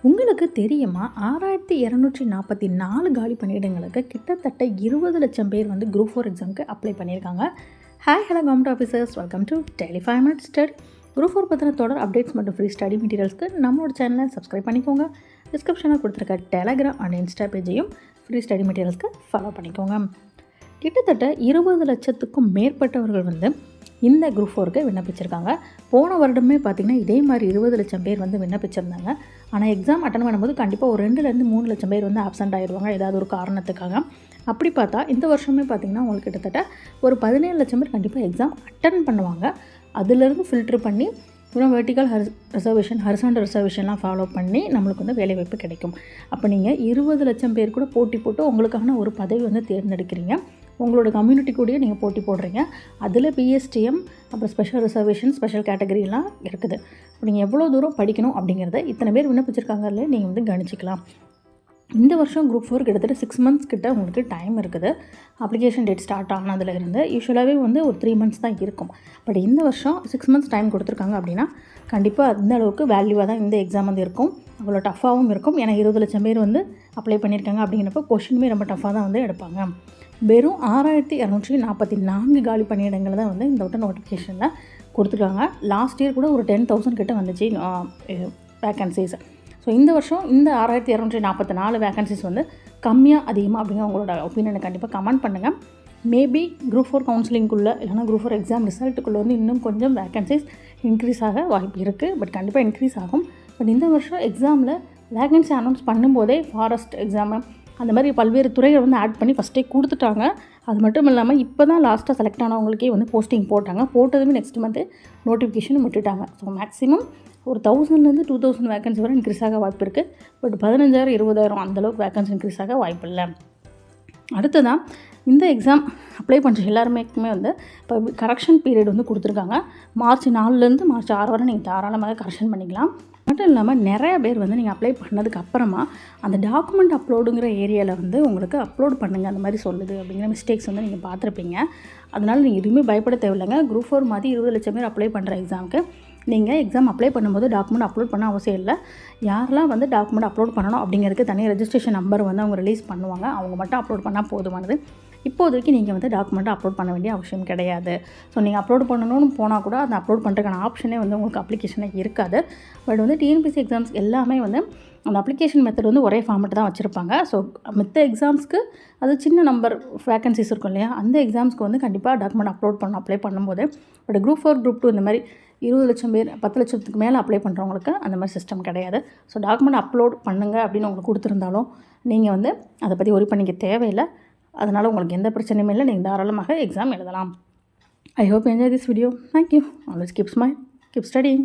உங்களுக்கு தெரியுமா 6244 காலி பணியிடங்களுக்கு கிட்டத்தட்ட 20,00,000 பேர் வந்து குரூப் 4 எக்ஸாமுக்கு அப்ளை பண்ணியிருக்காங்க. Hi hello government officers, welcome to daily 5 minutes study. Group 4 பற்றின தொடர் அப்டேட்ஸ் மற்றும் ஃப்ரீ ஸ்டடி மெட்டீரியல்ஸ்க்கு நம்மளோட சேனலை சப்ஸ்கிரைப் பண்ணிக்கோங்க. டிஸ்கிரிப்ஷனில் கொடுத்துருக்க டெலகிராம் அண்ட் இன்ஸ்டா பேஜையும் ஃப்ரீ ஸ்டடி மெட்டீரியல்ஸ்க்கு ஃபாலோ பண்ணிக்கோங்க. கிட்டத்தட்ட 20,00,000க்கும் மேற்பட்டவர்கள் வந்து இந்த குரூப் 4க்கு விண்ணப்பிச்சிருக்காங்க. போன வருடமே பார்த்திங்கன்னா இதே மாதிரி 20,00,000 பேர் வந்து விண்ணப்பிச்சிருந்தாங்க. ஆனால் எக்ஸாம் அட்டன் பண்ணும்போது கண்டிப்பாக ஒரு 2,000 3 லட்சம் பேர் வந்து ஆப்சண்ட் ஆகிடுவாங்க ஏதாவது ஒரு காரணத்துக்காக. அப்படி பார்த்தா இந்த வருஷமே பார்த்திங்கன்னா உங்களுக்கு கிட்டத்தட்ட ஒரு 17 லட்சம் பேர் கண்டிப்பாக எக்ஸாம் அட்டன் பண்ணுவாங்க. அதிலிருந்து ஃபில்ட்ரு பண்ணி இன்னும் வெர்டிக்கல் ரிசர்வேஷன் ஹரிசாண்டல் ரிசர்வேஷன்லாம் ஃபாலோ பண்ணி நம்மளுக்கு வந்து வேலைவாய்ப்பு கிடைக்கும். அப்போ நீங்கள் 20 லட்சம் பேர் கூட போட்டி போட்டு உங்களுக்கான ஒரு பதவி வந்து தேர்ந்தெடுக்கிறீங்க. உங்களோட கம்யூனிட்டி கூடயே நீங்கள் போட்டி போடுறீங்க. அதில் பிஎஸ்டிஎம் அப்புறம் ஸ்பெஷல் ரிசர்வேஷன் ஸ்பெஷல் கேட்டகரிலாம் இருக்குது. இப்போ நீங்கள் எவ்வளோ தூரம் படிக்கணும் அப்படிங்கிறத இத்தனை பேர் விண்ணப்பிச்சிருக்காங்கல்ல நீங்கள் வந்து கணிச்சிக்கலாம். இந்த வருஷம் குரூப் 4 கிட்டத்தட்ட 6 மந்த்ஸ் கிட்ட உங்களுக்கு டைம் இருக்குது. அப்ளிகேஷன் டேட் ஸ்டார்ட் ஆனதுல இருந்து யூஸ்வலாகவே வந்து ஒரு 3 மந்த்ஸ் தான் இருக்கும். பட் இந்த வருஷம் 6 மந்த்ஸ் டைம் கொடுத்துருக்காங்க அப்படின்னா கண்டிப்பாக அந்த அளவுக்கு வேல்யூவாக தான் இந்த எக்ஸாம் வந்து இருக்கும். அவ்வளோ டஃப்பாகவும் இருக்கும். ஏன்னா 20 லட்சம் பேர் வந்து அப்ளை பண்ணியிருக்காங்க அப்படிங்கிறப்ப கொஷினுமே ரொம்ப டஃப்பாக தான் வந்து எடுப்பாங்க. வெறும் 6244 காலி பணியிடங்கள் தான் வந்து இந்த வட்டம் நோட்டிஃபிகேஷனில் கொடுத்துருக்காங்க. லாஸ்ட் இயர் கூட ஒரு 10,000 கிட்ட வந்துச்சு வேக்கன்சிஸ். ஸோ இந்த வருஷம் இந்த 6244 வேக்கன்சிஸ் வந்து கம்மியாக அதிகமாக அப்படிங்கிற உங்களோட ஒப்பீனியனை கண்டிப்பாக கமெண்ட் பண்ணுங்கள். மேபி குரூப் 4 கவுன்சிலிங்குள்ளே இல்லைனா குரூப் 4 எக்ஸாம் ரிசல்ட்டுக்குள்ளே வந்து இன்னும் கொஞ்சம் வேக்கன்சிஸ் இன்க்ரீஸ் ஆக வாய்ப்பு இருக்குது. பட் கண்டிப்பாக இன்க்ரீஸ் ஆகும். பட் இந்த வருஷம் எக்ஸாமில் வேக்கன்சி அனௌன்ஸ் பண்ணும்போதே ஃபாரஸ்ட் எக்ஸாமு அந்த மாதிரி பல்வேறு துறைகளை வந்து ஆட் பண்ணி ஃபஸ்ட்டே கொடுத்துட்டாங்க. அது மட்டும் இல்லாமல் இப்போ தான் லாஸ்ட்டாக செலக்ட் ஆனவங்களுக்கே வந்து போஸ்டிங் போட்டாங்க. போட்டதுமே நெக்ஸ்ட் மந்த்து நோட்டிஃபிகேஷன் விட்டுட்டாங்க. ஸோ மேக்ஸிமம் ஒரு 1000லேருந்து 2000 வேக்கன்சி வரை இன்க்ரீஸ் ஆக வாய்ப்பு இருக்குது. பட் 15,000 20,000 அந்தளவுக்கு வேக்கன்சி இன்க்ரீஸ் ஆக வாய்ப்பு இல்லை. அடுத்ததான் இந்த எக்ஸாம் அப்ளை பண்ணுற எல்லாருமே வந்து இப்போ கரெக்ஷன் பீரியட் வந்து கொடுத்துருக்காங்க. மார்ச் 4லேருந்து மார்ச் 6 வரை நீங்கள் தாராளமாக கரெக்ஷன் பண்ணிக்கலாம். மட்டும் இல்லாமல் நிறைய பேர் வந்து நீங்கள் அப்ளை பண்ணதுக்கு அப்புறமா அந்த டாக்குமெண்ட் அப்லோடுங்கிற ஏரியாவில் வந்து உங்களுக்கு அப்லோட் பண்ணுங்கள் அந்த மாதிரி சொல்லுது அப்படிங்கிற மிஸ்டேக்ஸ் வந்து நீங்கள் பார்த்துருப்பீங்க. அதனால் நீங்கள் எதுவுமே பயப்பட தேவையில்லைங்க. குரூப் 4 மாதிரி 20 லட்சம் பேர் அப்ளை பண்ணுற எக்ஸாமுக்கு நீங்கள் எக்ஸாம் அப்ளை பண்ணும்போது டாக்குமெண்ட் அப்லோட் பண்ண அவசியம் இல்லை. யாரெல்லாம் வந்து டாக்குமெண்ட் அப்லோட் பண்ணணும் அப்படிங்கிறதுக்கு தனியாக ரெஜிஸ்ட்ரேஷன் நம்பர் வந்து அவங்க ரிலீஸ் பண்ணுவாங்க. அவங்க மட்டும் அப்லோட் பண்ணால் போதுமானது. இப்போதைக்கு நீங்கள் வந்து டாக்குமெண்ட்டை அப்லோட் பண்ண வேண்டிய அவசியம் கிடையாது. ஸோ நீங்கள் அப்லோட் பண்ணணும்னு போனால் கூட அந்த அப்லோட் பண்ணுறதுக்கான ஆப்ஷனே வந்து உங்களுக்கு அப்ளிகேஷனே இருக்காது. பட் வந்து டிஎன்பிஎஸ்சி எக்ஸாம்ஸ் எல்லாமே வந்து அந்த அப்ளிகேஷன் மெத்தட் வந்து ஒரே ஃபார்மெட்டு தான் வச்சுருப்பாங்க. ஸோ மித்த எக்ஸாம்ஸ்க்கு அது சின்ன நம்பர் வேக்கன்சிஸ் இருக்கும் இல்லையா, அந்த எக்ஸாம்ஸ்க்கு வந்து கண்டிப்பாக டாக்குமெண்ட் அப்லோட் அப்ளை பண்ணும்போது. பட் குரூப் 4 குரூப் 2 இந்த மாதிரி 20 லட்சம் பேர் 10 லட்சத்துக்கு மேலே அப்ளை பண்ணுறவங்களுக்கு அந்த மாதிரி சிஸ்டம் கிடையாது. ஸோ டாக்குமெண்ட் அப்லோட் பண்ணுங்கள் அப்படின்னு உங்களுக்கு கொடுத்துருந்தாலும் நீங்கள் வந்து அதை பற்றி ஒரி பண்ணிக்க தேவையில்லை. அதனால் உங்களுக்கு எந்த பிரச்சனையும் இல்லை. நீங்கள் தாராளமாக எக்ஸாம் எழுதலாம். I hope enjoy this video. Thank you. Always keep smile, keep studying.